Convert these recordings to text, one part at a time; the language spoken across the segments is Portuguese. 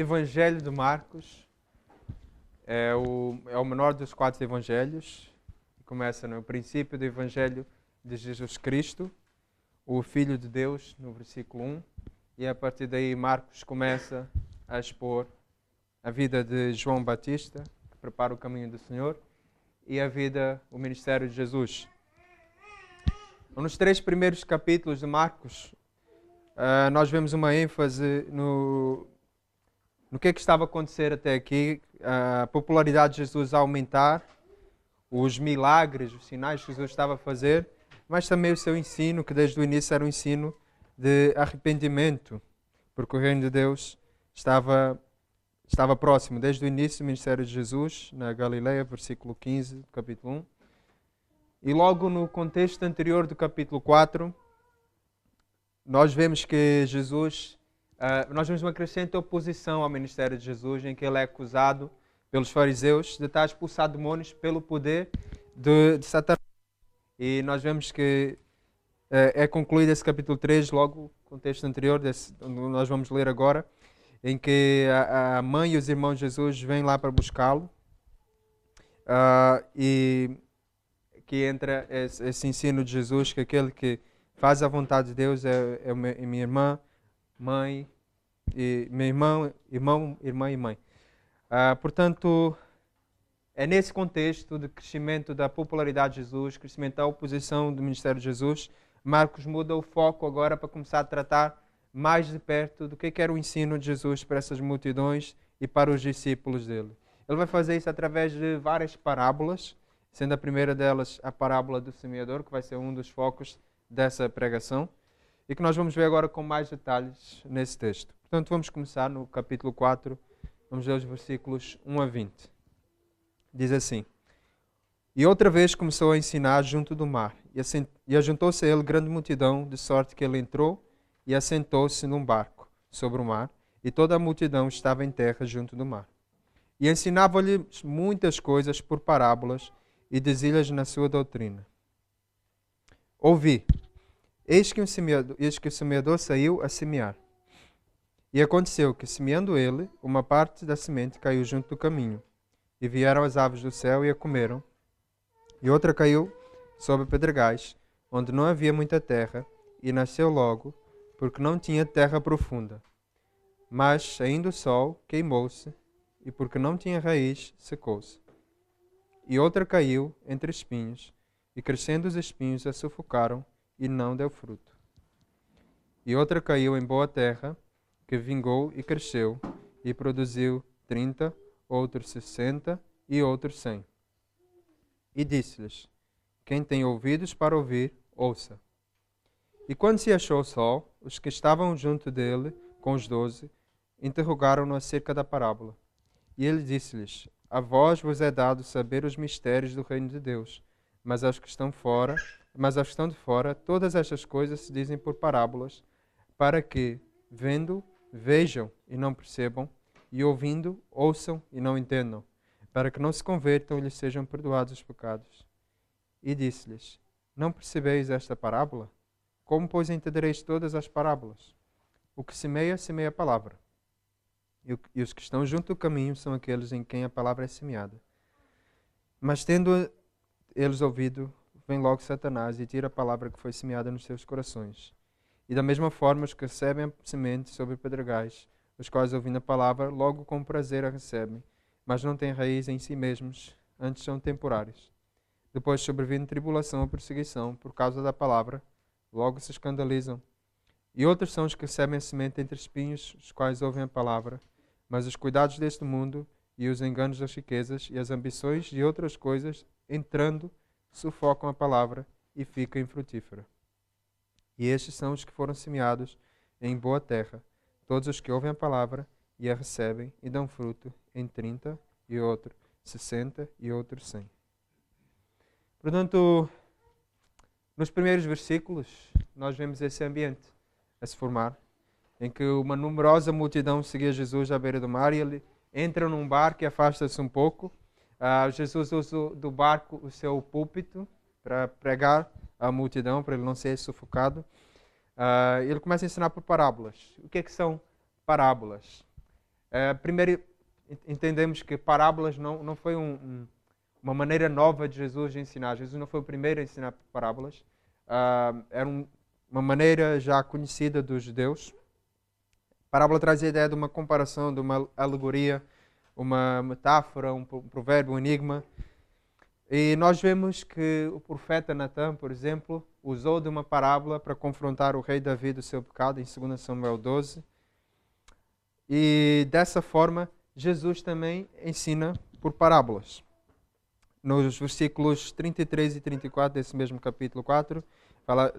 Evangelho de Marcos é o menor dos 4 evangelhos. Começa no princípio do Evangelho de Jesus Cristo, o Filho de Deus, no versículo 1. E a partir daí Marcos começa a expor a vida de João Batista, que prepara o caminho do Senhor, e o ministério de Jesus. Nos 3 primeiros capítulos de Marcos, nós vemos uma ênfase no que estava a acontecer até aqui, a popularidade de Jesus a aumentar, os milagres, os sinais que Jesus estava a fazer, mas também o seu ensino, que desde o início era um ensino de arrependimento, porque o reino de Deus estava próximo. Desde o início do ministério de Jesus, na Galileia, versículo 15 do capítulo 1. E logo no contexto anterior do capítulo 4, nós vemos que nós vemos uma crescente oposição ao ministério de Jesus, em que ele é acusado pelos fariseus de estar a expulsar demônios pelo poder de Satanás. E nós vemos que é concluído esse capítulo 3, logo no contexto anterior, onde nós vamos ler agora, em que a mãe e os irmãos de Jesus vêm lá para buscá-lo. E que entra esse ensino de Jesus, que aquele que faz a vontade de Deus é minha irmã, mãe, e meu irmão, irmã e mãe. Portanto, é nesse contexto de crescimento da popularidade de Jesus, crescimento da oposição do ministério de Jesus, Marcos muda o foco agora para começar a tratar mais de perto do que era o ensino de Jesus para essas multidões e para os discípulos dele. Ele vai fazer isso através de várias parábolas, sendo a primeira delas a parábola do semeador, que vai ser um dos focos dessa pregação, e que nós vamos ver agora com mais detalhes nesse texto. Portanto, vamos começar no capítulo 4, vamos ler os versículos 1 a 20. Diz assim: E outra vez começou a ensinar junto do mar, e ajuntou-se a ele grande multidão, de sorte que ele entrou e assentou-se num barco sobre o mar, e toda a multidão estava em terra junto do mar. E ensinava-lhe muitas coisas por parábolas, e dizia-lhes na sua doutrina: Ouvi, eis que o semeador saiu a semear. E aconteceu que, semeando ele, uma parte da semente caiu junto do caminho, e vieram as aves do céu e a comeram. E outra caiu sobre pedregais, onde não havia muita terra, e nasceu logo, porque não tinha terra profunda. Mas, saindo o sol, queimou-se, e porque não tinha raiz, secou-se. E outra caiu entre espinhos, e crescendo os espinhos a sufocaram, e não deu fruto. E outra caiu em boa terra, que vingou e cresceu, e produziu 30, outro 60 e outro 100. E disse-lhes: Quem tem ouvidos para ouvir, ouça. E quando se achou o sol, os que estavam junto dele, com os 12, interrogaram-no acerca da parábola. E ele disse-lhes: A vós vos é dado saber os mistérios do reino de Deus, mas aos que estão de fora, todas estas coisas se dizem por parábolas, para que, vendo, vejam e não percebam, e ouvindo, ouçam e não entendam, para que não se convertam e lhes sejam perdoados os pecados. E disse-lhes: Não percebeis esta parábola? Como, pois, entendereis todas as parábolas? O que semeia, semeia a palavra. E os que estão junto do caminho são aqueles em quem a palavra é semeada. Mas tendo eles ouvido, vem logo Satanás e tira a palavra que foi semeada nos seus corações. E da mesma forma os que recebem a semente sobre pedregais, os quais, ouvindo a palavra, logo com prazer a recebem, mas não têm raiz em si mesmos, antes são temporários. Depois, sobrevindo tribulação ou perseguição por causa da palavra, logo se escandalizam. E outros são os que recebem a semente entre espinhos, os quais ouvem a palavra, mas os cuidados deste mundo e os enganos das riquezas e as ambições de outras coisas, entrando, sufocam a palavra e fica infrutífera. E estes são os que foram semeados em boa terra, todos os que ouvem a palavra e a recebem e dão fruto em 30, e outro 60 e outro 100. Portanto, nos primeiros versículos, nós vemos esse ambiente a se formar, em que uma numerosa multidão seguia Jesus à beira do mar, e ele entra num barco e afasta-se um pouco. Jesus usa do barco o seu púlpito para pregar à multidão, para ele não ser sufocado. Ele começa a ensinar por parábolas. O que é que são parábolas? Primeiro, entendemos que parábolas não foi uma maneira nova de Jesus de ensinar. Jesus não foi o primeiro a ensinar parábolas. Era uma maneira já conhecida dos judeus. Parábola traz a ideia de uma comparação, de uma alegoria, uma metáfora, um provérbio, um enigma. E nós vemos que o profeta Natã, por exemplo, usou de uma parábola para confrontar o rei Davi do seu pecado, em 2 Samuel 12. E dessa forma, Jesus também ensina por parábolas. Nos versículos 33 e 34 desse mesmo capítulo 4,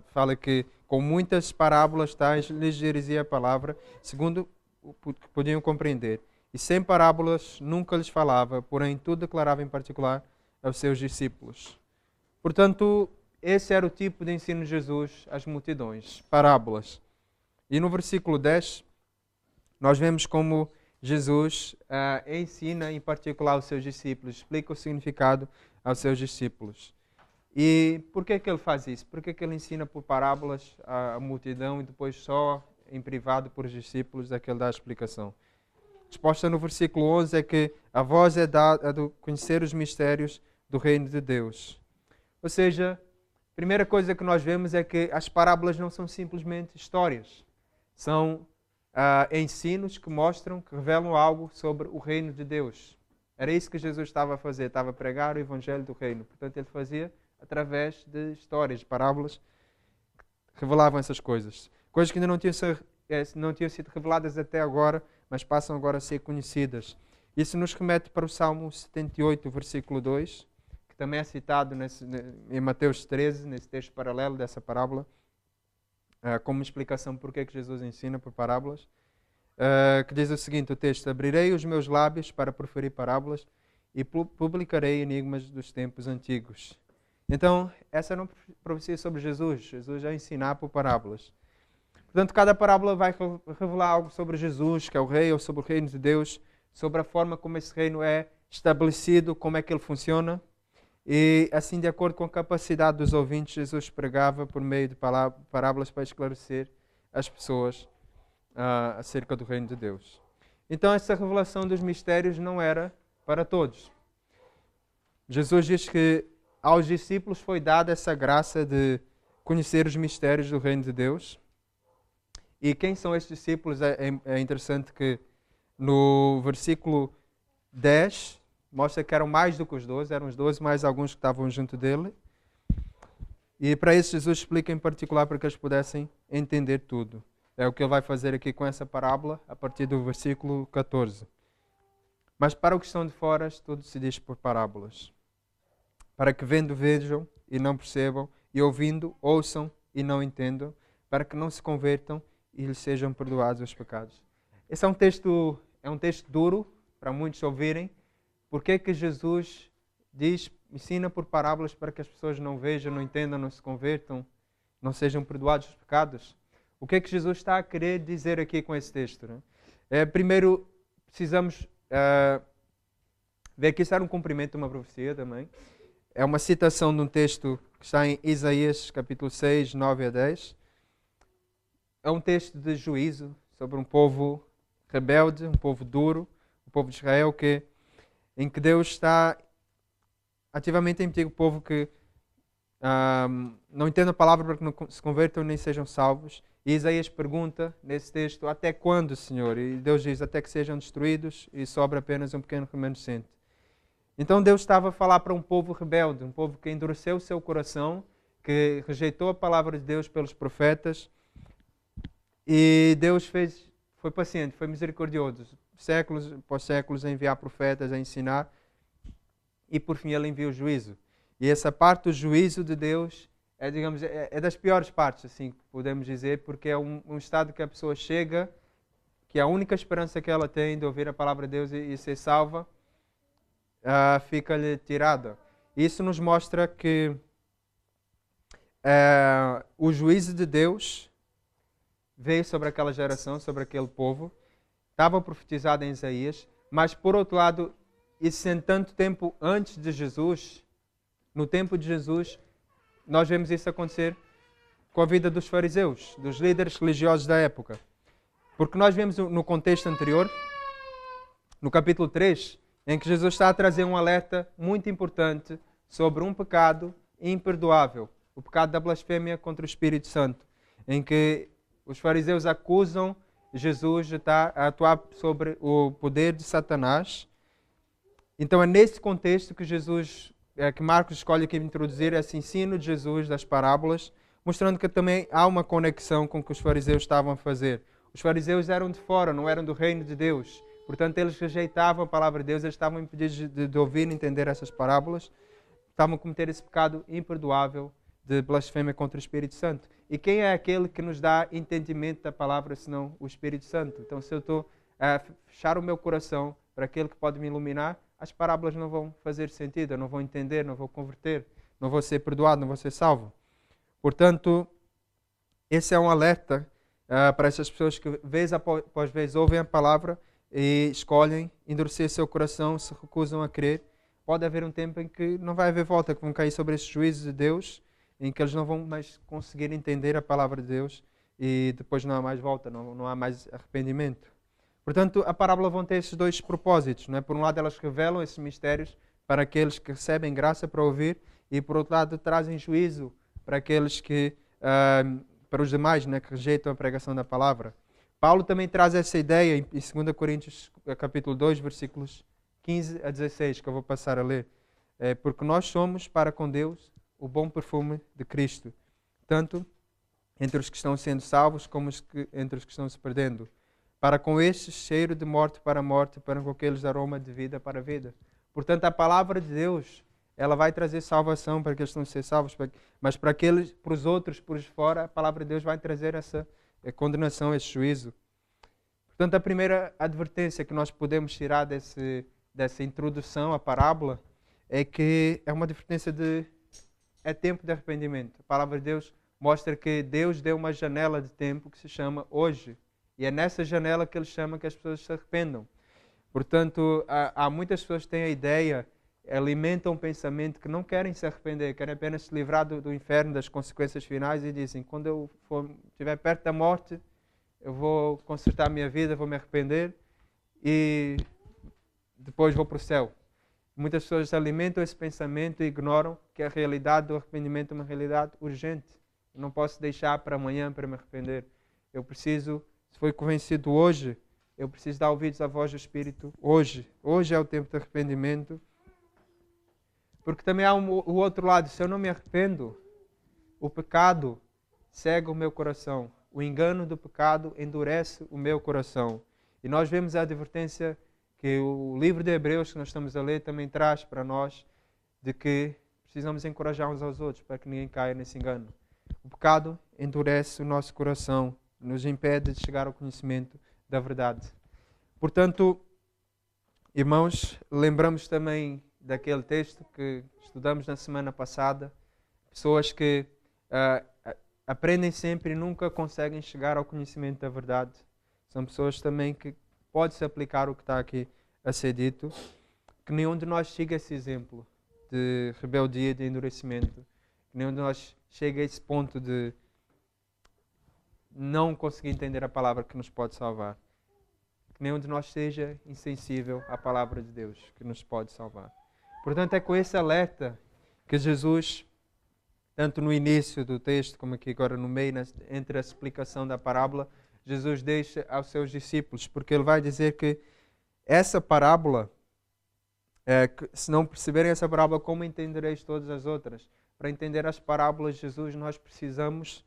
fala que com muitas parábolas tais lhes dizia a palavra, segundo o que podiam compreender. E sem parábolas nunca lhes falava, porém tudo declarava em particular aos seus discípulos. Portanto, esse era o tipo de ensino de Jesus às multidões, parábolas. E no versículo 10, nós vemos como Jesus ensina em particular aos seus discípulos, explica o significado aos seus discípulos. E por que ele faz isso? Por que ele ensina por parábolas à multidão e depois só em privado por os discípulos é que ele dá a explicação? A resposta no versículo 11 é que a voz é dada de conhecer os mistérios do reino de Deus. Ou seja, a primeira coisa que nós vemos é que as parábolas não são simplesmente histórias. São ensinos que mostram, que revelam algo sobre o reino de Deus. Era isso que Jesus estava a fazer, estava a pregar o evangelho do reino. Portanto, ele fazia através de histórias, de parábolas, que revelavam essas coisas. Coisas que ainda não tinham sido reveladas até agora, mas passam agora a ser conhecidas. Isso nos remete para o Salmo 78, versículo 2, que também é citado em Mateus 13, nesse texto paralelo dessa parábola, como explicação por que Jesus ensina por parábolas, que diz o seguinte, o texto: abrirei os meus lábios para proferir parábolas e publicarei enigmas dos tempos antigos. Então, essa era uma profecia sobre Jesus. Jesus já ensinar por parábolas. Portanto, cada parábola vai revelar algo sobre Jesus, que é o rei, ou sobre o reino de Deus, sobre a forma como esse reino é estabelecido, como é que ele funciona. E assim, de acordo com a capacidade dos ouvintes, Jesus pregava por meio de parábolas para esclarecer as pessoas acerca do reino de Deus. Então, essa revelação dos mistérios não era para todos. Jesus diz que aos discípulos foi dada essa graça de conhecer os mistérios do reino de Deus. E quem são estes discípulos? É interessante que no versículo 10 mostra que eram mais do que os 12, eram os 12 mais alguns que estavam junto dele. E para isso Jesus explica em particular para que eles pudessem entender tudo. É o que ele vai fazer aqui com essa parábola a partir do versículo 14. Mas para os que estão de fora, tudo se diz por parábolas. Para que vendo vejam e não percebam, e ouvindo ouçam e não entendam, para que não se convertam e lhes sejam perdoados os pecados. Esse é um texto duro para muitos ouvirem. Por que Jesus ensina por parábolas para que as pessoas não vejam, não entendam, não se convertam, não sejam perdoados os pecados? O que Jesus está a querer dizer aqui com esse texto? Né? Primeiro, precisamos ver que isso era um cumprimento de uma profecia também. É uma citação de um texto que está em Isaías, capítulo 6, 9 a 10. É um texto de juízo sobre um povo rebelde, um povo duro, o povo de Israel, em que Deus está ativamente a impedir o povo que não entenda a palavra para que não se convertam nem sejam salvos. E Isaías pergunta nesse texto: até quando, Senhor? E Deus diz: até que sejam destruídos e sobra apenas um pequeno remanescente. Então Deus estava a falar para um povo rebelde, um povo que endureceu o seu coração, que rejeitou a palavra de Deus pelos profetas. E Deus foi paciente, foi misericordioso, séculos após séculos a enviar profetas, a ensinar, e por fim ele envia o juízo. E essa parte do juízo de Deus é das piores partes, assim podemos dizer, porque é um estado que a pessoa chega, que a única esperança que ela tem de ouvir a palavra de Deus e ser salva, fica-lhe tirada. Isso nos mostra que o juízo de Deus veio sobre aquela geração, sobre aquele povo, estava profetizado em Isaías, mas por outro lado, isso sendo tanto tempo antes de Jesus, no tempo de Jesus, nós vemos isso acontecer com a vida dos fariseus, dos líderes religiosos da época. Porque nós vemos no contexto anterior no capítulo 3, em que Jesus está a trazer um alerta muito importante sobre um pecado imperdoável, o pecado da blasfêmia contra o Espírito Santo, em que os fariseus acusam Jesus de estar a atuar sobre o poder de Satanás. Então é nesse contexto que que Marcos escolhe aqui introduzir esse ensino de Jesus das parábolas, mostrando que também há uma conexão com o que os fariseus estavam a fazer. Os fariseus eram de fora, não eram do reino de Deus. Portanto, eles rejeitavam a palavra de Deus, eles estavam impedidos de ouvir e entender essas parábolas. Estavam a cometer esse pecado imperdoável de blasfêmia contra o Espírito Santo. E quem é aquele que nos dá entendimento da palavra, senão o Espírito Santo? Então, se eu estou a fechar o meu coração para aquele que pode me iluminar, as parábolas não vão fazer sentido, eu não vou entender, não vou converter, não vou ser perdoado, não vou ser salvo. Portanto, esse é um alerta para essas pessoas que, vez após vez, ouvem a palavra e escolhem endurecer seu coração, se recusam a crer. Pode haver um tempo em que não vai haver volta, que vão cair sobre esses juízos de Deus, em que eles não vão mais conseguir entender a palavra de Deus e depois não há mais volta, não há mais arrependimento. Portanto, a parábola vão ter esses dois propósitos. Não é? Por um lado, elas revelam esses mistérios para aqueles que recebem graça para ouvir e, por outro lado, trazem juízo para aqueles que, para os demais, né, que rejeitam a pregação da palavra. Paulo também traz essa ideia em 2 Coríntios capítulo 2, versículos 15 a 16, que eu vou passar a ler. Porque nós somos, para com Deus, o bom perfume de Cristo, tanto entre os que estão sendo salvos como entre os que estão se perdendo. Para com estes, cheiro de morte para a morte, para com aqueles aroma de vida para a vida. Portanto, a palavra de Deus, ela vai trazer salvação para aqueles que estão a ser salvos, mas para os outros, por fora, a palavra de Deus vai trazer essa condenação, esse juízo. Portanto, a primeira advertência que nós podemos tirar dessa introdução à parábola é que é uma advertência é tempo de arrependimento. A palavra de Deus mostra que Deus deu uma janela de tempo que se chama hoje. E é nessa janela que ele chama que as pessoas se arrependam. Portanto, há muitas pessoas que têm a ideia, alimentam um pensamento que não querem se arrepender, querem apenas se livrar do inferno, das consequências finais e dizem, quando eu estiver perto da morte, eu vou consertar a minha vida, vou me arrepender e depois vou para o céu. Muitas pessoas alimentam esse pensamento e ignoram que a realidade do arrependimento é uma realidade urgente. Eu não posso deixar para amanhã para me arrepender. Eu preciso, se foi convencido hoje, eu preciso dar ouvidos à voz do Espírito hoje. Hoje é o tempo de arrependimento. Porque também há o outro lado. Se eu não me arrependo, o pecado cega o meu coração. O engano do pecado endurece o meu coração. E nós vemos a advertência que o livro de Hebreus que nós estamos a ler também traz para nós, de que precisamos encorajar uns aos outros para que ninguém caia nesse engano. O pecado endurece o nosso coração, nos impede de chegar ao conhecimento da verdade. Portanto, irmãos, lembramos também daquele texto que estudamos na semana passada, pessoas que aprendem sempre e nunca conseguem chegar ao conhecimento da verdade. São pessoas também que pode-se aplicar o que está aqui a ser dito, que nenhum de nós siga esse exemplo de rebeldia, de endurecimento, que nenhum de nós chegue a esse ponto de não conseguir entender a palavra que nos pode salvar. Que nenhum de nós seja insensível à palavra de Deus que nos pode salvar. Portanto, é com esse alerta que Jesus, tanto no início do texto como aqui agora no meio, entre a explicação da parábola, Jesus deixa aos seus discípulos, porque ele vai dizer que essa parábola, se não perceberem essa parábola, como entendereis todas as outras? Para entender as parábolas de Jesus, nós precisamos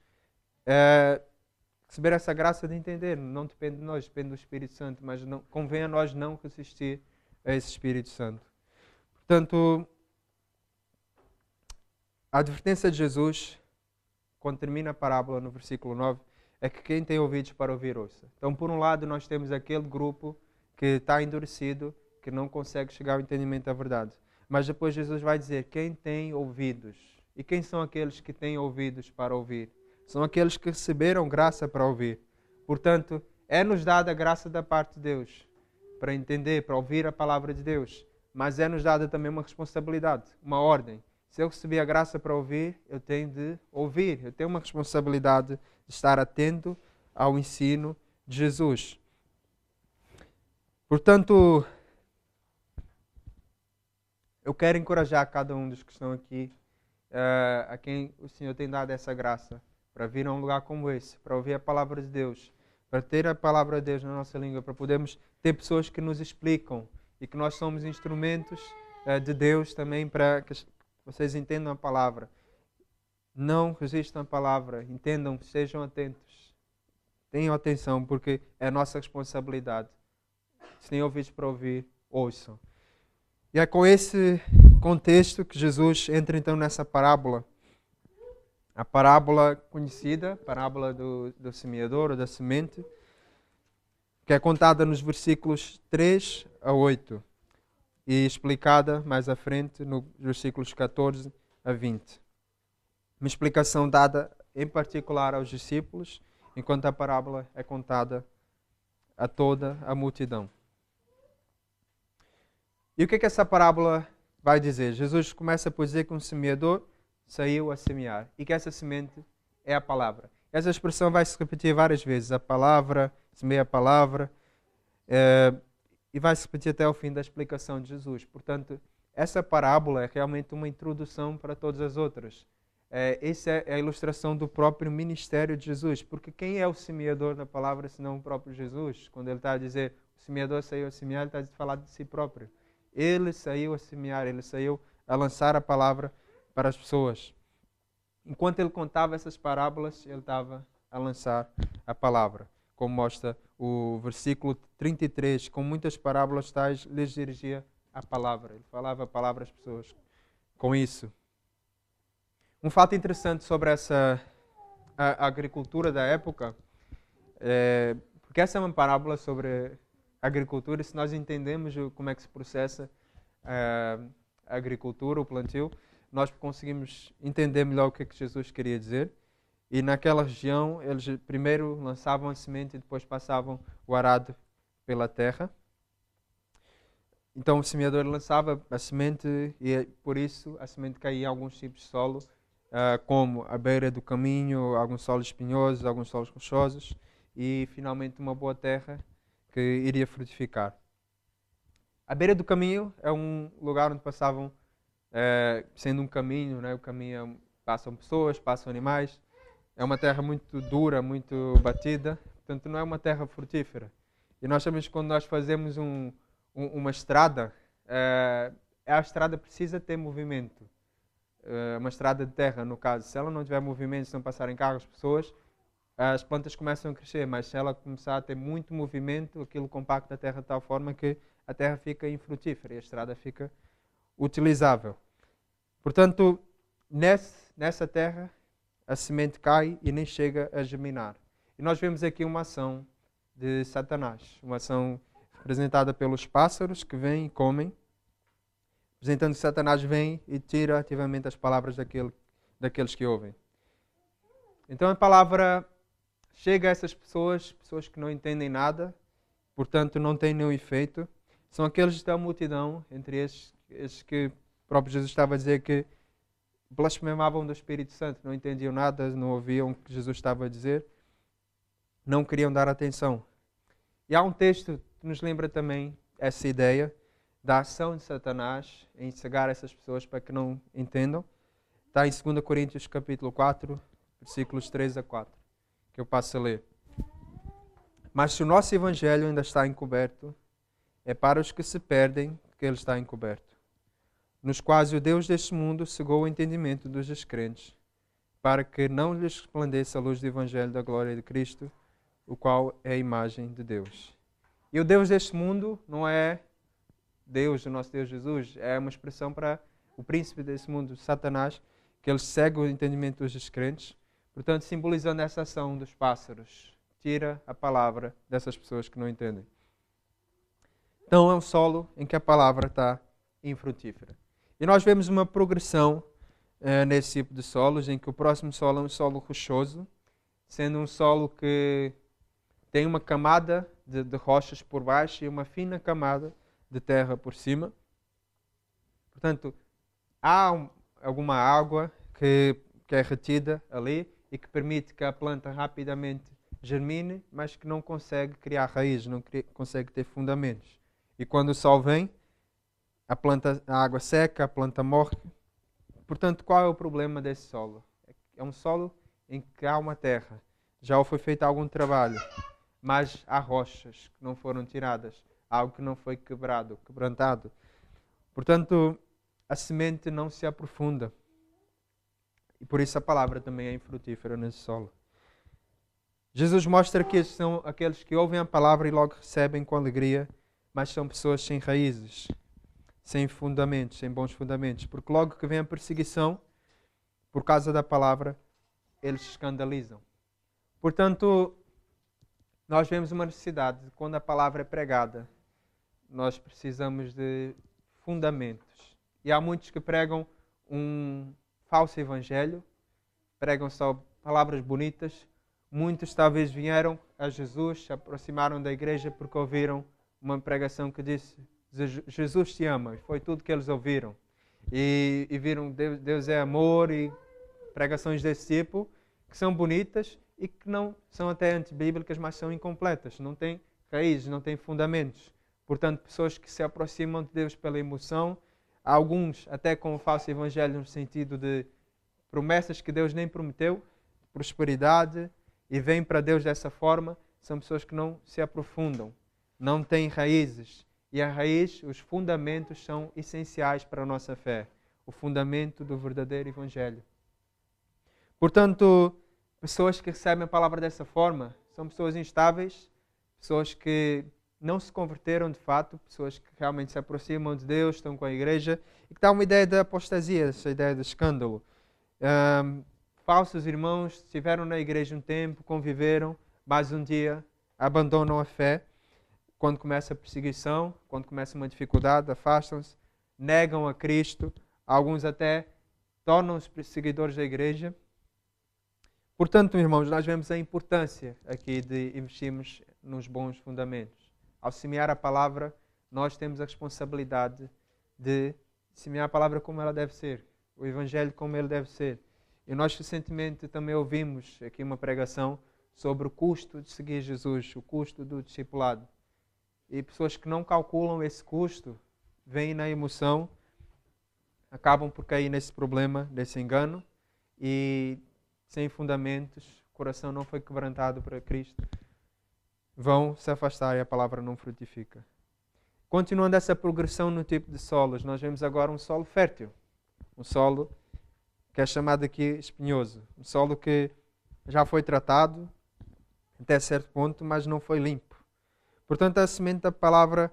receber essa graça de entender. Não depende de nós, depende do Espírito Santo, mas não, convém a nós não resistir a esse Espírito Santo. Portanto, a advertência de Jesus, quando termina a parábola no versículo 9, é que quem tem ouvidos para ouvir, ouça. Então, por um lado, nós temos aquele grupo que está endurecido, que não consegue chegar ao entendimento da verdade. Mas depois Jesus vai dizer, quem tem ouvidos? E quem são aqueles que têm ouvidos para ouvir? São aqueles que receberam graça para ouvir. Portanto, é-nos dada a graça da parte de Deus para entender, para ouvir a palavra de Deus. Mas é-nos dada também uma responsabilidade, uma ordem. Se eu recebi a graça para ouvir, eu tenho de ouvir. Eu tenho uma responsabilidade de estar atento ao ensino de Jesus. Portanto, Eu quero encorajar cada um dos que estão aqui, a quem o Senhor tem dado essa graça, para vir a um lugar como esse, para ouvir a palavra de Deus, para ter a palavra de Deus na nossa língua, para podermos ter pessoas que nos explicam e que nós somos instrumentos de Deus também para que vocês entendam a palavra. Não resistam à palavra, entendam, sejam atentos. Tenham atenção, porque é a nossa responsabilidade. Se têm ouvidos para ouvir, ouçam. E é com esse contexto que Jesus entra então nessa parábola. A parábola conhecida, parábola do semeador ou da semente, que é contada nos versículos 3 a 8 e explicada mais à frente nos versículos 14 a 20. Uma explicação dada em particular aos discípulos, enquanto a parábola é contada a toda a multidão. E o que é que essa parábola vai dizer? Jesus começa por dizer que um semeador saiu a semear e que essa semente é a palavra. Essa expressão vai se repetir várias vezes. A palavra, semeia a palavra, e vai se repetir até o fim da explicação de Jesus. Portanto, essa parábola é realmente uma introdução para todas as outras. Essa é a ilustração do próprio ministério de Jesus. Porque quem é o semeador da palavra, senão o próprio Jesus? Quando ele está a dizer, o semeador saiu a semear, ele está a falar de si próprio. Ele saiu a semear, ele saiu a lançar a palavra para as pessoas. Enquanto ele contava essas parábolas, ele estava a lançar a palavra. Como mostra o versículo 33, com muitas parábolas tais, lhes dirigia a palavra. Ele falava a palavra às pessoas. Com isso. Um fato interessante sobre a agricultura da época, porque essa é uma parábola sobre agricultura, e se nós entendemos como é que se processa a agricultura, o plantio, nós conseguimos entender melhor o que é que Jesus queria dizer. E naquela região, eles primeiro lançavam a semente e depois passavam o arado pela terra. Então o semeador lançava a semente e por isso a semente caía em alguns tipos de solo, como a beira do caminho, alguns solos espinhosos, alguns solos rochosos e finalmente uma boa terra que iria frutificar. A beira do caminho é um lugar onde passavam, sendo um caminho, né? O caminho passam pessoas, passam animais. É uma terra muito dura, muito batida, portanto não é uma terra frutífera. E nós sabemos que quando nós fazemos uma estrada, a estrada precisa ter movimento. Uma estrada de terra, no caso, se ela não tiver movimento, se não passarem carros, pessoas, as plantas começam a crescer, mas se ela começar a ter muito movimento, aquilo compacta a terra de tal forma que a terra fica infrutífera e a estrada fica utilizável. Portanto, nessa terra, a semente cai e nem chega a germinar. E nós vemos aqui uma ação de Satanás, uma ação representada pelos pássaros que vêm e comem, representando que Satanás vem e tira ativamente as palavras daqueles que ouvem. Então a palavra chega a essas pessoas que não entendem nada, portanto não têm nenhum efeito. São aqueles da multidão, entre esses que o próprio Jesus estava a dizer que blasfemavam do Espírito Santo, não entendiam nada, não ouviam o que Jesus estava a dizer, não queriam dar atenção. E há um texto que nos lembra também essa ideia da ação de Satanás em cegar essas pessoas para que não entendam. Está em 2 Coríntios capítulo 4, versículos 3 a 4, que eu passo a ler. Mas se o nosso evangelho ainda está encoberto, é para os que se perdem que ele está encoberto, nos quais o Deus deste mundo cegou o entendimento dos descrentes, para que não lhes resplandeça a luz do evangelho da glória de Cristo, o qual é a imagem de Deus. E o Deus deste mundo não é Deus, o nosso Deus Jesus, é uma expressão para o príncipe desse mundo, Satanás, que ele cega o entendimento dos descrentes, portanto simbolizando essa ação dos pássaros, tira a palavra dessas pessoas que não entendem. Então é um solo em que a palavra está infrutífera. E nós vemos uma progressão nesse tipo de solos, em que o próximo solo é um solo rochoso, sendo um solo que tem uma camada de rochas por baixo e uma fina camada de terra por cima. Portanto, há alguma água que é retida ali e que permite que a planta rapidamente germine, mas que não consegue criar raízes, não consegue ter fundamentos. E quando o sol vem, a água seca, a planta morre. Portanto, qual é o problema desse solo? É um solo em que há uma terra. Já foi feito algum trabalho, mas há rochas que não foram tiradas, algo que não foi quebrantado. Portanto, a semente não se aprofunda. E por isso a palavra também é infrutífera nesse solo. Jesus mostra que estes são aqueles que ouvem a palavra e logo recebem com alegria, mas são pessoas sem raízes, sem fundamentos, sem bons fundamentos. Porque logo que vem a perseguição, por causa da palavra, eles se escandalizam. Portanto, nós vemos uma necessidade, quando a palavra é pregada, nós precisamos de fundamentos. E há muitos que pregam um falso evangelho, pregam só palavras bonitas. Muitos talvez vieram a Jesus, se aproximaram da igreja porque ouviram uma pregação que disse Jesus te ama. Foi tudo que eles ouviram. E viram Deus é amor e pregações desse tipo, que são bonitas e que não são até antibíblicas, mas são incompletas. Não têm raízes, não têm fundamentos. Portanto, pessoas que se aproximam de Deus pela emoção, alguns até com o falso evangelho no sentido de promessas que Deus nem prometeu, prosperidade, e vêm para Deus dessa forma, são pessoas que não se aprofundam, não têm raízes. E a raiz, os fundamentos são essenciais para a nossa fé. O fundamento do verdadeiro evangelho. Portanto, pessoas que recebem a palavra dessa forma são pessoas instáveis, pessoas que não se converteram de fato, pessoas que realmente se aproximam de Deus, estão com a igreja, e que dá uma ideia de apostasia, essa ideia de escândalo. Falsos irmãos estiveram na igreja um tempo, conviveram, mas um dia abandonam a fé. Quando começa a perseguição, quando começa uma dificuldade, afastam-se, negam a Cristo. Alguns até tornam-se perseguidores da igreja. Portanto, irmãos, nós vemos a importância aqui de investirmos nos bons fundamentos. Ao semear a palavra, nós temos a responsabilidade de semear a palavra como ela deve ser, o Evangelho como ele deve ser. E nós recentemente também ouvimos aqui uma pregação sobre o custo de seguir Jesus, o custo do discipulado. E pessoas que não calculam esse custo, vêm na emoção, acabam por cair nesse problema, nesse engano, e sem fundamentos, o coração não foi quebrantado para Cristo, vão se afastar e a palavra não frutifica. Continuando essa progressão no tipo de solos, nós vemos agora um solo fértil, um solo que é chamado aqui espinhoso, um solo que já foi tratado até certo ponto, mas não foi limpo. Portanto, a semente da palavra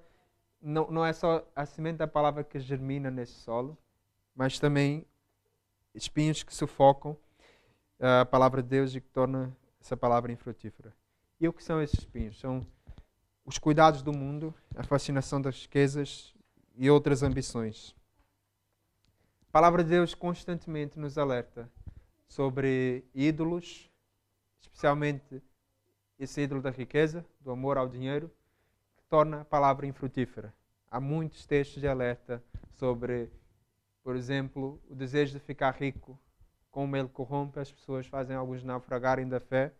não é só a semente da palavra que germina nesse solo, mas também espinhos que sufocam a palavra de Deus e que torna essa palavra infrutífera. E o que são esses espinhos? São os cuidados do mundo, a fascinação das riquezas e outras ambições. A palavra de Deus constantemente nos alerta sobre ídolos, especialmente esse ídolo da riqueza, do amor ao dinheiro, que torna a palavra infrutífera. Há muitos textos de alerta sobre, por exemplo, o desejo de ficar rico, como ele corrompe as pessoas, fazem alguns naufragarem da fé,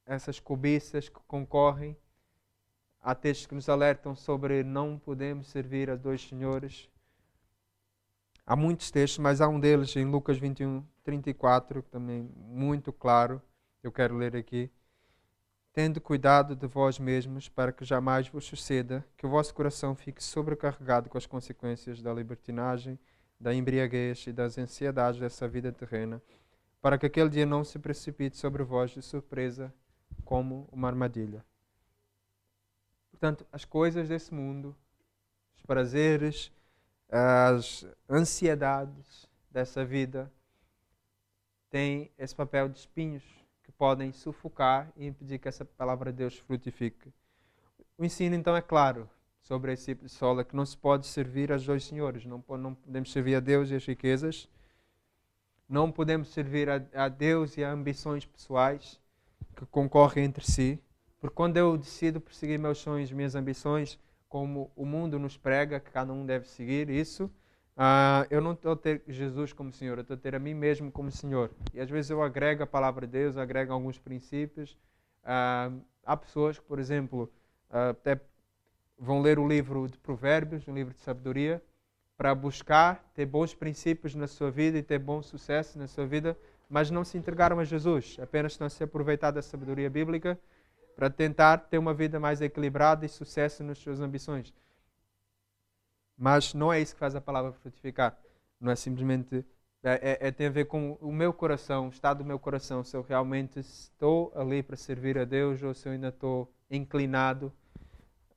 essas cobiças que concorrem. Há textos que nos alertam sobre não podemos servir a dois senhores. Há muitos textos, mas há um deles em Lucas 21:34, também muito claro, eu quero ler aqui. Tende cuidado de vós mesmos, para que jamais vos suceda que o vosso coração fique sobrecarregado com as consequências da libertinagem, da embriaguez e das ansiedades dessa vida terrena, para que aquele dia não se precipite sobre vós de surpresa como uma armadilha. Portanto, as coisas desse mundo, os prazeres, as ansiedades dessa vida têm esse papel de espinhos que podem sufocar e impedir que essa palavra de Deus frutifique. O ensino, então, é claro sobre esse tipo de solo, que não se pode servir aos dois senhores. Não podemos servir a Deus e as riquezas. Não podemos servir a Deus e a ambições pessoais que concorrem entre si. Porque quando eu decido perseguir meus sonhos, minhas ambições, como o mundo nos prega, que cada um deve seguir isso, eu não estou a ter Jesus como Senhor, eu estou a ter a mim mesmo como Senhor. E às vezes eu agrego a palavra de Deus, agrego alguns princípios. Há pessoas que, por exemplo, até vão ler o livro de Provérbios, um livro de sabedoria, para buscar ter bons princípios na sua vida e ter bom sucesso na sua vida, mas não se entregaram a Jesus. Apenas estão a se aproveitar da sabedoria bíblica para tentar ter uma vida mais equilibrada e sucesso nas suas ambições. Mas não é isso que faz a palavra frutificar. Não é simplesmente... tem a ver com o meu coração, o estado do meu coração, se eu realmente estou ali para servir a Deus ou se eu ainda estou inclinado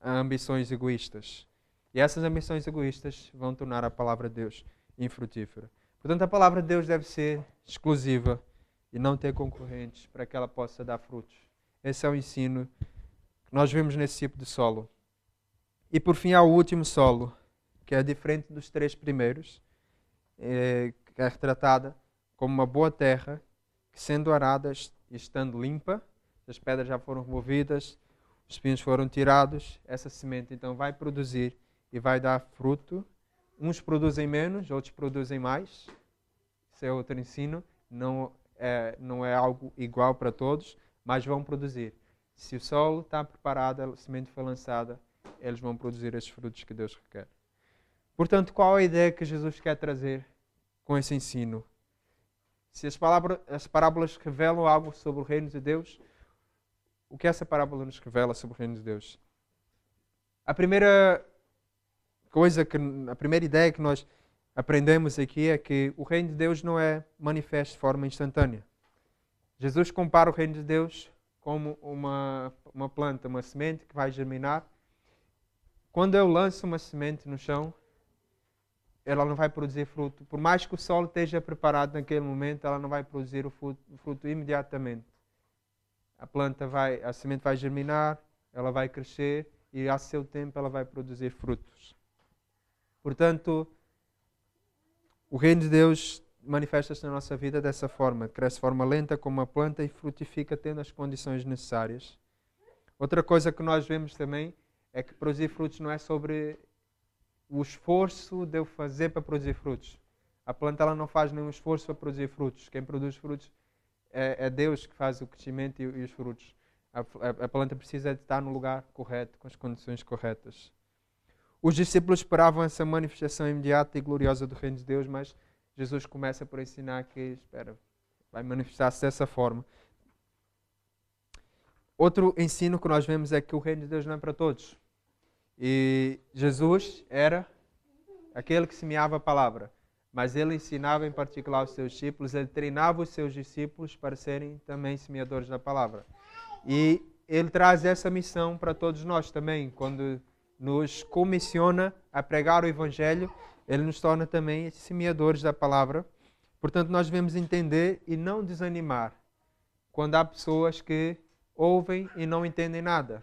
a ambições egoístas. E essas ambições egoístas vão tornar a palavra de Deus infrutífera. Portanto, a palavra de Deus deve ser exclusiva e não ter concorrentes para que ela possa dar frutos. Esse é o ensino que nós vemos nesse tipo de solo. E por fim há o último solo, que é diferente dos 3 primeiros, que é retratada como uma boa terra, que sendo arada e estando limpa, as pedras já foram removidas, os espinhos foram tirados, essa semente então vai produzir e vai dar fruto. Uns produzem menos, outros produzem mais. Isso é outro ensino. Não é algo igual para todos, mas vão produzir. Se o solo está preparado, a semente foi lançada, eles vão produzir esses frutos que Deus requer. Portanto, qual a ideia que Jesus quer trazer com esse ensino? Se as parábolas revelam algo sobre o reino de Deus, o que essa parábola nos revela sobre o reino de Deus? A primeira ideia que nós aprendemos aqui é que o reino de Deus não é manifesto de forma instantânea. Jesus compara o reino de Deus como uma planta, uma semente que vai germinar. Quando eu lanço uma semente no chão, ela não vai produzir fruto. Por mais que o solo esteja preparado naquele momento, ela não vai produzir o fruto imediatamente. A semente vai germinar, ela vai crescer e a seu tempo ela vai produzir frutos. Portanto, o reino de Deus manifesta-se na nossa vida dessa forma. Cresce de forma lenta como uma planta e frutifica tendo as condições necessárias. Outra coisa que nós vemos também é que produzir frutos não é sobre o esforço de eu fazer para produzir frutos. A planta ela não faz nenhum esforço para produzir frutos. Quem produz frutos é Deus que faz o crescimento e os frutos. A planta precisa de estar no lugar correto, com as condições corretas. Os discípulos esperavam essa manifestação imediata e gloriosa do reino de Deus, mas Jesus começa por ensinar que, vai manifestar-se dessa forma. Outro ensino que nós vemos é que o reino de Deus não é para todos. E Jesus era aquele que semeava a palavra, mas ele ensinava em particular os seus discípulos, ele treinava os seus discípulos para serem também semeadores da palavra. E ele traz essa missão para todos nós também, quando nos comissiona a pregar o Evangelho, ele nos torna também semeadores da palavra. Portanto, nós devemos entender e não desanimar quando há pessoas que ouvem e não entendem nada,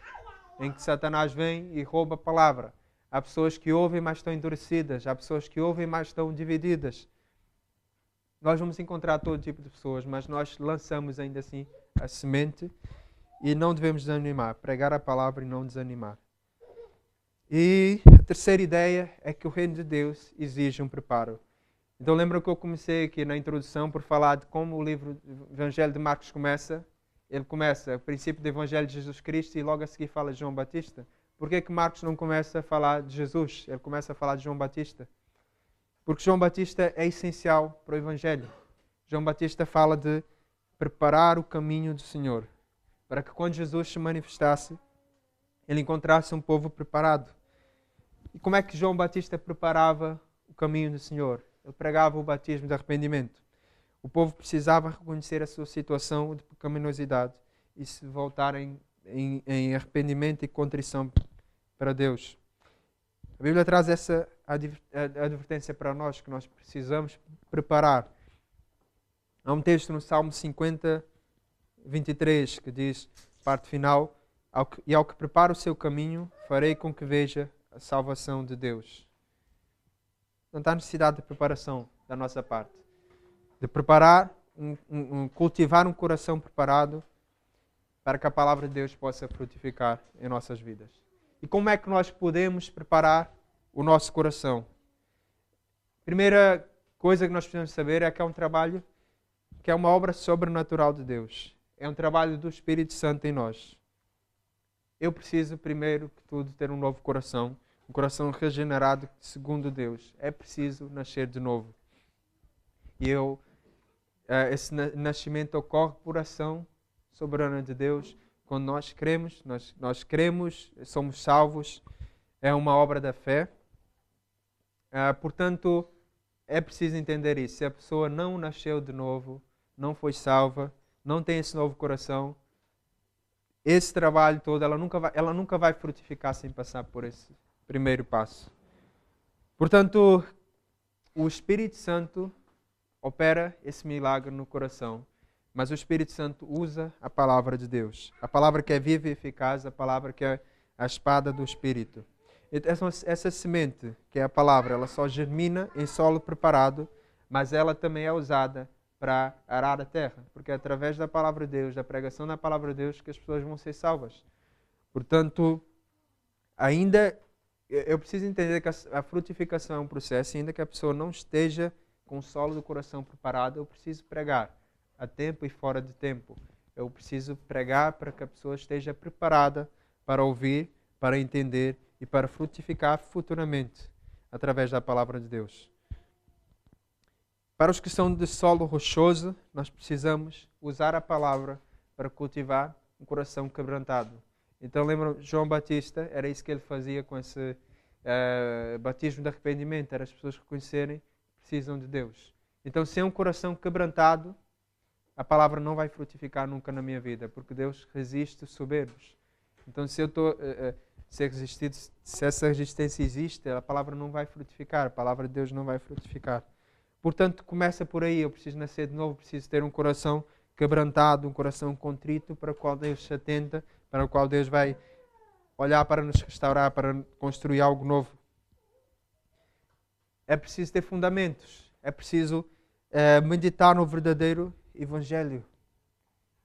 em que Satanás vem e rouba a palavra. Há pessoas que ouvem, mas estão endurecidas. Há pessoas que ouvem, mas estão divididas. Nós vamos encontrar todo tipo de pessoas, mas nós lançamos ainda assim a semente e não devemos desanimar. Pregar a palavra e não desanimar. E a terceira ideia é que o reino de Deus exige um preparo. Então lembra que eu comecei aqui na introdução por falar de como o livro do Evangelho de Marcos começa. Ele começa o princípio do Evangelho de Jesus Cristo e logo a seguir fala de João Batista. Por que Marcos não começa a falar de Jesus? Ele começa a falar de João Batista. Porque João Batista é essencial para o Evangelho. João Batista fala de preparar o caminho do Senhor, para que quando Jesus se manifestasse, ele encontrasse um povo preparado. E como é que João Batista preparava o caminho do Senhor? Ele pregava o batismo de arrependimento. O povo precisava reconhecer a sua situação de pecaminosidade e se voltar em arrependimento e contrição para Deus. A Bíblia traz essa advertência para nós, que nós precisamos preparar. Há um texto no Salmo 50, 23, que diz, parte final, e ao que prepara o seu caminho, farei com que veja a salvação de Deus. Não há necessidade de preparação da nossa parte. De preparar, cultivar um coração preparado para que a palavra de Deus possa frutificar em nossas vidas. E como é que nós podemos preparar o nosso coração? Primeira coisa que nós precisamos saber é que é um trabalho, que é uma obra sobrenatural de Deus. É um trabalho do Espírito Santo em nós. eu preciso, primeiro que tudo, ter um novo coração. Um coração regenerado segundo Deus. É preciso nascer de novo. E esse nascimento ocorre por ação soberana de Deus. Quando nós cremos, nós cremos, somos salvos. É uma obra da fé. Portanto, é preciso entender isso. Se a pessoa não nasceu de novo, não foi salva, não tem esse novo coração, esse trabalho todo, ela nunca vai frutificar sem passar por esse primeiro passo. Portanto, o Espírito Santo opera esse milagre no coração, mas o Espírito Santo usa a palavra de Deus. A palavra que é viva e eficaz, a palavra que é a espada do Espírito. Essa semente, que é a palavra, ela só germina em solo preparado, mas ela também é usada para arar a terra, porque é através da palavra de Deus, da pregação da palavra de Deus, que as pessoas vão ser salvas. Portanto, eu preciso entender que a frutificação é um processo, ainda que a pessoa não esteja com o solo do coração preparado, eu preciso pregar a tempo e fora de tempo. Eu preciso pregar para que a pessoa esteja preparada para ouvir, para entender e para frutificar futuramente através da palavra de Deus. Para os que são de solo rochoso, nós precisamos usar a palavra para cultivar um coração quebrantado. Então lembram, João Batista, era isso que ele fazia com esse batismo de arrependimento, era as pessoas reconhecerem que precisam de Deus. Então se é um coração quebrantado, a palavra não vai frutificar nunca na minha vida, porque Deus resiste os soberbos. Então se eu estou se essa resistência existe, a palavra não vai frutificar, a palavra de Deus não vai frutificar. Portanto, começa por aí, eu preciso nascer de novo, preciso ter um coração quebrantado, um coração contrito, para o qual Deus se atenta, para o qual Deus vai olhar para nos restaurar, para construir algo novo. É preciso ter fundamentos, é preciso meditar no verdadeiro Evangelho.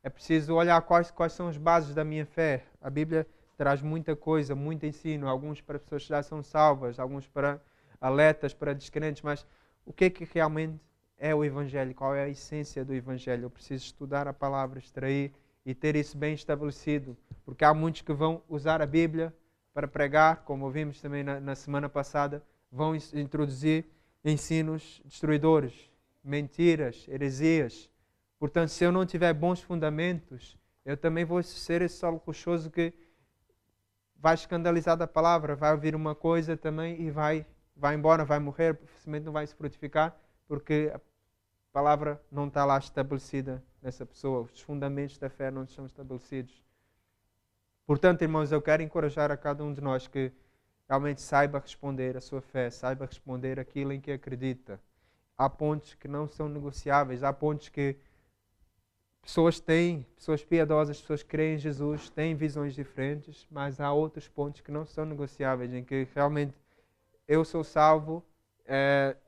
É preciso olhar quais são as bases da minha fé. A Bíblia traz muita coisa, muito ensino, alguns para pessoas que já são salvas, alguns para alertas, para descrentes, mas o que é que realmente é o Evangelho? Qual é a essência do Evangelho? Eu preciso estudar a palavra, extrair e ter isso bem estabelecido, porque há muitos que vão usar a Bíblia para pregar, como ouvimos também na semana passada, vão introduzir ensinos destruidores, mentiras, heresias. Portanto, se eu não tiver bons fundamentos, eu também vou ser esse solo rochoso que vai escandalizar da palavra, vai ouvir uma coisa também e vai embora, vai morrer, simplesmente não vai se frutificar, porque a palavra não está lá estabelecida nessa pessoa, os fundamentos da fé não estão estabelecidos. Portanto, irmãos, eu quero encorajar a cada um de nós que realmente saiba responder a sua fé, saiba responder aquilo em que acredita. Há pontos que não são negociáveis, há pontos que pessoas piedosas, pessoas que creem em Jesus, têm visões diferentes, mas há outros pontos que não são negociáveis, em que realmente eu sou salvo,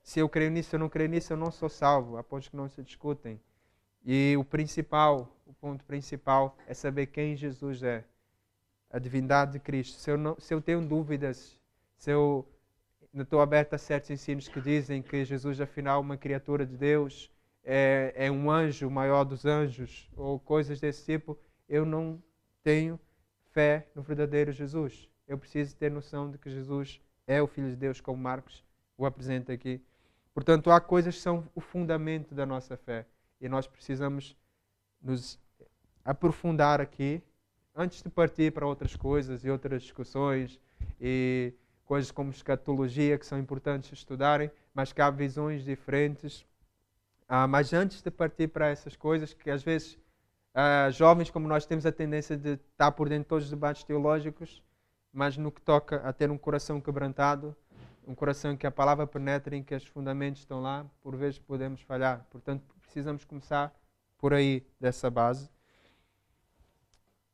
se eu creio nisso, eu não creio nisso, eu não sou salvo. Há pontos que não se discutem. E o ponto principal é saber quem Jesus é, a divindade de Cristo. Se eu tenho dúvidas, se eu não estou aberto a certos ensinos que dizem que Jesus, afinal, é uma criatura de Deus, é um anjo, o maior dos anjos, ou coisas desse tipo, eu não tenho fé no verdadeiro Jesus. Eu preciso ter noção de que Jesus é o Filho de Deus, como Marcos o apresenta aqui. Portanto, há coisas que são o fundamento da nossa fé. E nós precisamos nos aprofundar aqui, antes de partir para outras coisas e outras discussões, e coisas como escatologia, que são importantes estudarem, mas que há visões diferentes. Mas antes de partir para essas coisas, que às vezes jovens como nós temos a tendência de estar por dentro de todos os debates teológicos, mas no que toca a ter um coração quebrantado, um coração em que a palavra penetra, em que os fundamentos estão lá, por vezes podemos falhar. Portanto, precisamos começar por aí, dessa base.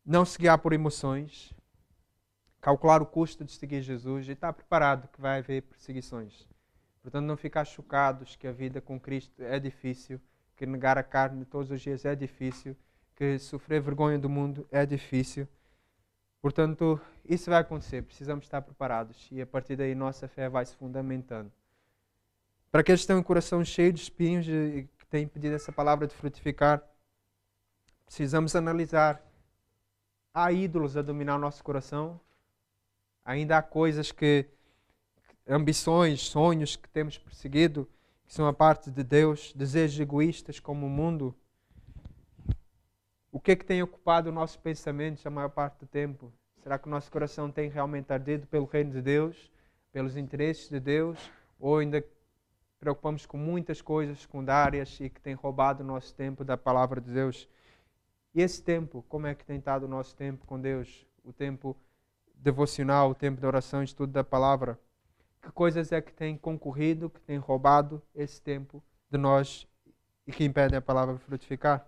Não se guiar por emoções, calcular o custo de seguir Jesus e estar preparado que vai haver perseguições. Portanto, não ficar chocados que a vida com Cristo é difícil, que negar a carne todos os dias é difícil, que sofrer vergonha do mundo é difícil. Portanto, isso vai acontecer, precisamos estar preparados e a partir daí nossa fé vai se fundamentando. Para aqueles que estão em coração cheio de espinhos e que têm pedido essa palavra de frutificar, precisamos analisar há ídolos a dominar o nosso coração, ainda há coisas ambições, sonhos que temos perseguido, que são a parte de Deus, desejos egoístas como o mundo. O que é que tem ocupado o nosso pensamento a maior parte do tempo? Será que o nosso coração tem realmente ardido pelo reino de Deus, pelos interesses de Deus, ou ainda preocupamos com muitas coisas secundárias e que têm roubado o nosso tempo da palavra de Deus? E esse tempo, como é que tem estado o nosso tempo com Deus? O tempo devocional, o tempo de oração e estudo da palavra? Que coisas é que têm concorrido, que têm roubado esse tempo de nós e que impedem a palavra de frutificar?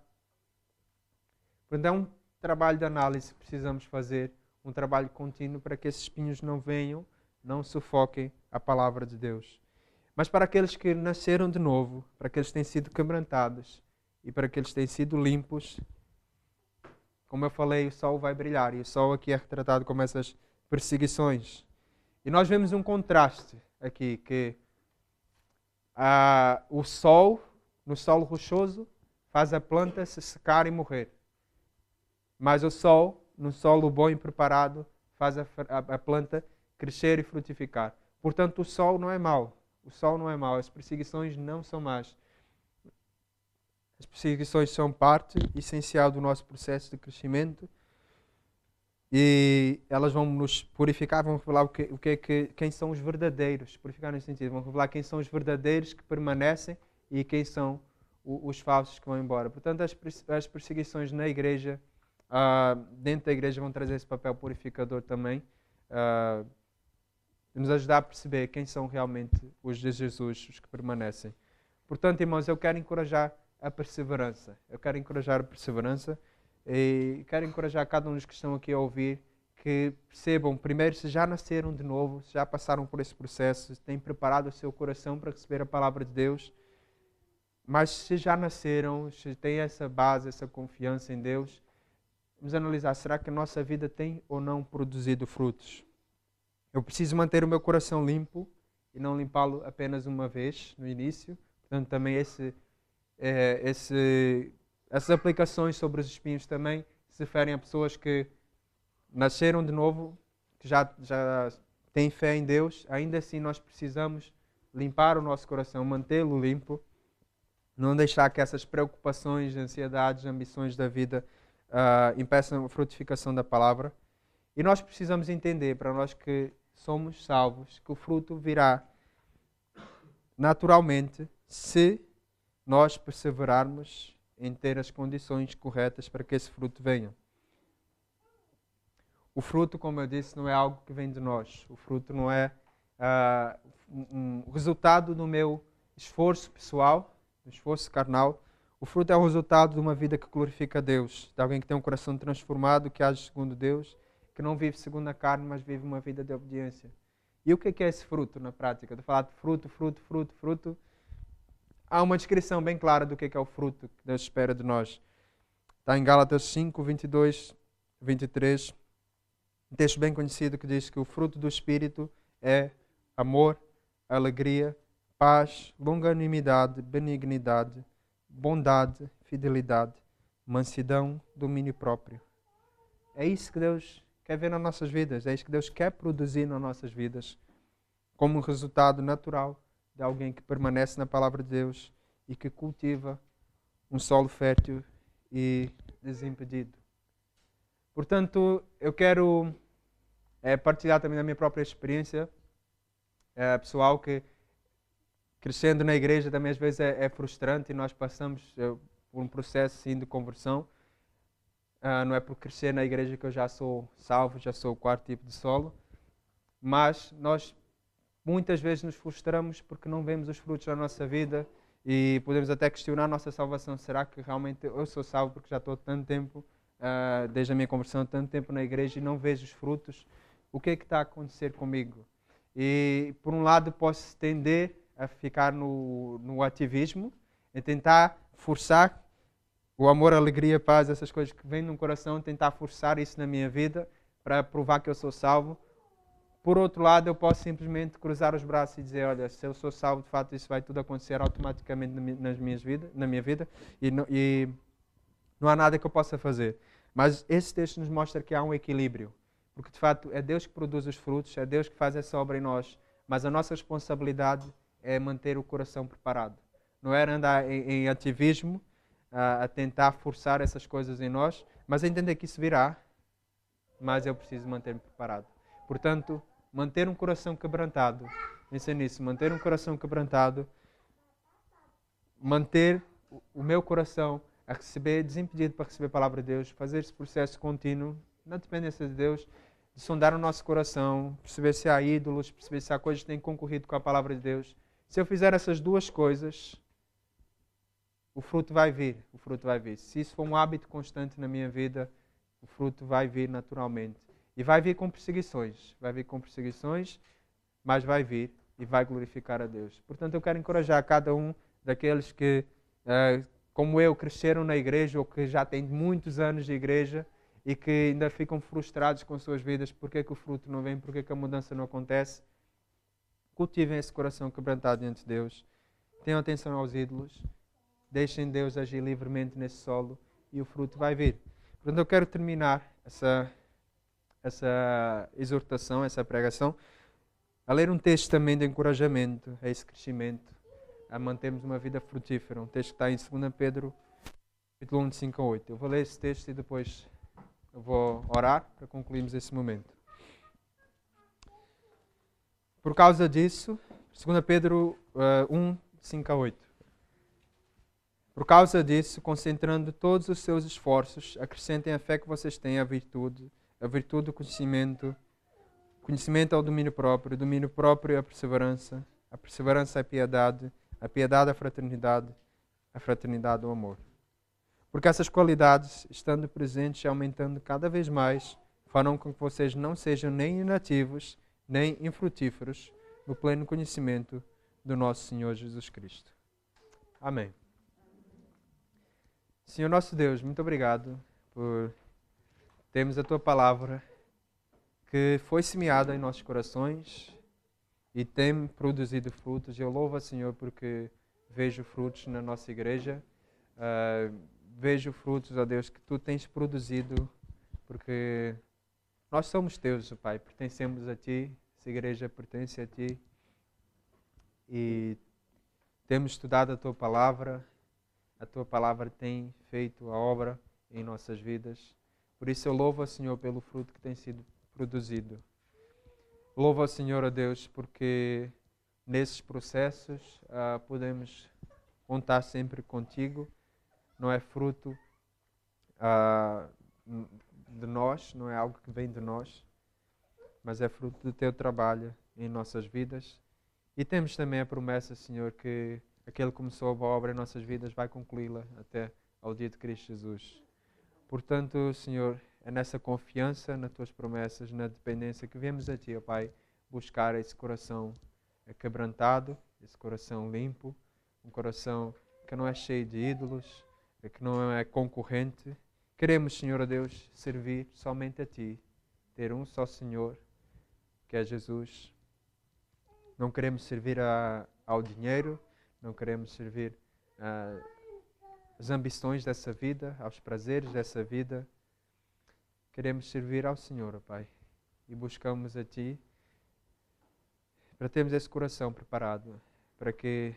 Portanto, é um trabalho de análise que precisamos fazer, um trabalho contínuo para que esses espinhos não venham, não sufoquem a palavra de Deus. Mas para aqueles que nasceram de novo, para aqueles que têm sido quebrantados e para aqueles que têm sido limpos, como eu falei, o sol vai brilhar. E o sol aqui é retratado como essas perseguições. E nós vemos um contraste aqui, que o sol, no solo rochoso, faz a planta se secar e morrer. Mas o sol, no solo bom e preparado, faz a planta crescer e frutificar. Portanto, o sol não é mau. O sol não é mau. As perseguições não são más. As perseguições são parte essencial do nosso processo de crescimento. E elas vão nos purificar, vão revelar quem são os verdadeiros. Purificar nesse sentido. Vão revelar quem são os verdadeiros que permanecem e quem são os falsos que vão embora. Portanto, as perseguições na igreja, dentro da igreja, vão trazer esse papel purificador também. De nos ajudar a perceber quem são realmente os de Jesus, os que permanecem. Portanto, irmãos, eu quero encorajar a perseverança. E quero encorajar cada um dos que estão aqui a ouvir que percebam, primeiro, se já nasceram de novo, se já passaram por esse processo, se têm preparado o seu coração para receber a palavra de Deus, mas se já nasceram, se têm essa base, essa confiança em Deus, vamos analisar, será que a nossa vida tem ou não produzido frutos? Eu preciso manter o meu coração limpo e não limpá-lo apenas uma vez no início. Portanto, também essas aplicações sobre os espinhos também se referem a pessoas que nasceram de novo, que já têm fé em Deus. Ainda assim, nós precisamos limpar o nosso coração, mantê-lo limpo, não deixar que essas preocupações, ansiedades, ambições da vida impeçam a frutificação da palavra. E nós precisamos entender, para nós que somos salvos, que o fruto virá naturalmente se nós perseverarmos em ter as condições corretas para que esse fruto venha. O fruto, como eu disse, não é algo que vem de nós. O fruto não é um resultado do meu esforço pessoal, do esforço carnal. O fruto é o resultado de uma vida que glorifica a Deus, de alguém que tem um coração transformado, que age segundo Deus, que não vive segundo a carne, mas vive uma vida de obediência. E o que é esse fruto na prática? De falar de fruto. Há uma descrição bem clara do que é o fruto que Deus espera de nós. Está em Gálatas 5, 22, 23. Um texto bem conhecido que diz que o fruto do Espírito é amor, alegria, paz, longanimidade, benignidade, bondade, fidelidade, mansidão, domínio próprio. É isso que Deus quer ver nas nossas vidas. É isso que Deus quer produzir nas nossas vidas como um resultado natural de alguém que permanece na palavra de Deus e que cultiva um solo fértil e desimpedido. Portanto, eu quero partilhar também da minha própria experiência pessoal, que crescendo na igreja também às vezes é frustrante e nós passamos por um processo assim, de conversão. Não é por crescer na igreja que eu já sou salvo, já sou o quarto tipo de solo, mas nós muitas vezes nos frustramos porque não vemos os frutos da nossa vida e podemos até questionar a nossa salvação. Será que realmente eu sou salvo porque já estou tanto tempo, desde a minha conversão, tanto tempo na igreja e não vejo os frutos? O que é que está a acontecer comigo? E por um lado posso tender a ficar no ativismo, a tentar forçar o amor, a alegria, a paz, essas coisas que vêm no coração, tentar forçar isso na minha vida para provar que eu sou salvo. Por outro lado, eu posso simplesmente cruzar os braços e dizer, olha, se eu sou salvo, de fato, isso vai tudo acontecer automaticamente na minha vida e não há nada que eu possa fazer. Mas esse texto nos mostra que há um equilíbrio. Porque, de fato, é Deus que produz os frutos, é Deus que faz essa obra em nós. Mas a nossa responsabilidade é manter o coração preparado. Não era andar em ativismo, a tentar forçar essas coisas em nós, mas entender que isso virá, mas eu preciso manter-me preparado. Portanto, manter um coração quebrantado, pense nisso, manter um coração quebrantado, manter o meu coração a receber, desimpedido para receber a palavra de Deus, fazer esse processo contínuo, na dependência de Deus, de sondar o nosso coração, perceber se há ídolos, perceber se há coisas que têm concorrido com a palavra de Deus. Se eu fizer essas duas coisas, o fruto vai vir, o fruto vai vir. Se isso for um hábito constante na minha vida, o fruto vai vir naturalmente. E vai vir com perseguições, mas vai vir e vai glorificar a Deus. Portanto, eu quero encorajar cada um daqueles que, como eu, cresceram na igreja ou que já têm muitos anos de igreja e que ainda ficam frustrados com suas vidas, porque é que o fruto não vem, porque é que a mudança não acontece. Cultivem esse coração quebrantado diante de Deus. Tenham atenção aos ídolos. Deixem Deus agir livremente nesse solo e o fruto vai vir. Portanto, eu quero terminar essa exortação, essa pregação, a ler um texto também de encorajamento a esse crescimento, a mantermos uma vida frutífera. Um texto que está em 2 Pedro, capítulo 1, de 5 a 8. Eu vou ler esse texto e depois eu vou orar para concluirmos esse momento. Por causa disso, 2 Pedro 1, 5 a 8. Por causa disso, concentrando todos os seus esforços, acrescentem a fé que vocês têm à virtude, o conhecimento ao domínio próprio, a perseverança à piedade, a piedade à fraternidade, a fraternidade ao amor. Porque essas qualidades, estando presentes e aumentando cada vez mais, farão com que vocês não sejam nem inativos, nem infrutíferos no pleno conhecimento do nosso Senhor Jesus Cristo. Amém. Senhor nosso Deus, muito obrigado por termos a Tua palavra que foi semeada em nossos corações e tem produzido frutos. Eu louvo a Senhor porque vejo frutos na nossa igreja, vejo frutos, ó Deus, que Tu tens produzido, porque nós somos Teus, ó Pai, pertencemos a Ti, essa igreja pertence a Ti e temos estudado a Tua palavra tem feito a obra em nossas vidas. Por isso eu louvo ao Senhor pelo fruto que tem sido produzido. Louvo ao Senhor, ó Deus, porque nesses processos podemos contar sempre contigo. Não é fruto de nós, não é algo que vem de nós, mas é fruto do Teu trabalho em nossas vidas. E temos também a promessa, Senhor, que aquele que começou a obra em nossas vidas vai concluí-la até ao dia de Cristo Jesus. Portanto, Senhor, é nessa confiança nas Tuas promessas, na dependência que viemos a Ti, ó Pai, buscar esse coração quebrantado, esse coração limpo, um coração que não é cheio de ídolos, que não é concorrente. Queremos, Senhor, ó Deus, servir somente a Ti, ter um só Senhor, que é Jesus. Não queremos servir ao dinheiro, não queremos servir às ambições dessa vida, aos prazeres dessa vida. Queremos servir ao Senhor, ó Pai, e buscamos a Ti para termos esse coração preparado, para que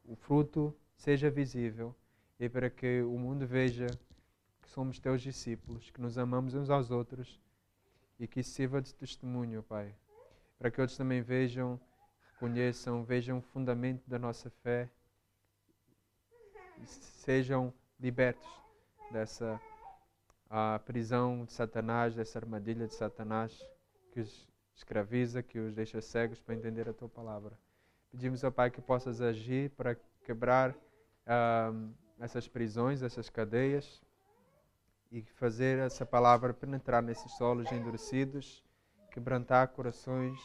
o fruto seja visível e para que o mundo veja que somos Teus discípulos, que nos amamos uns aos outros e que isso sirva de testemunho, ó Pai, para que outros também vejam, reconheçam, vejam o fundamento da nossa fé e sejam libertos dessa prisão de Satanás, dessa armadilha de Satanás que os escraviza, que os deixa cegos para entender a Tua palavra. Pedimos ao Pai que possas agir para quebrar essas prisões, essas cadeias e fazer essa palavra penetrar nesses solos endurecidos, quebrantar corações,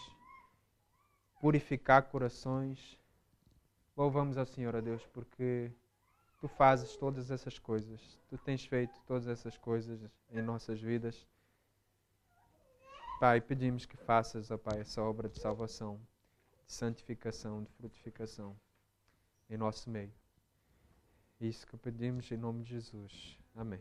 purificar corações. Louvamos ao Senhor, ó Deus, porque Tu fazes todas essas coisas. Tu tens feito todas essas coisas em nossas vidas. Pai, pedimos que faças, ó Pai, essa obra de salvação, de santificação, de frutificação em nosso meio. Isso que pedimos em nome de Jesus. Amém.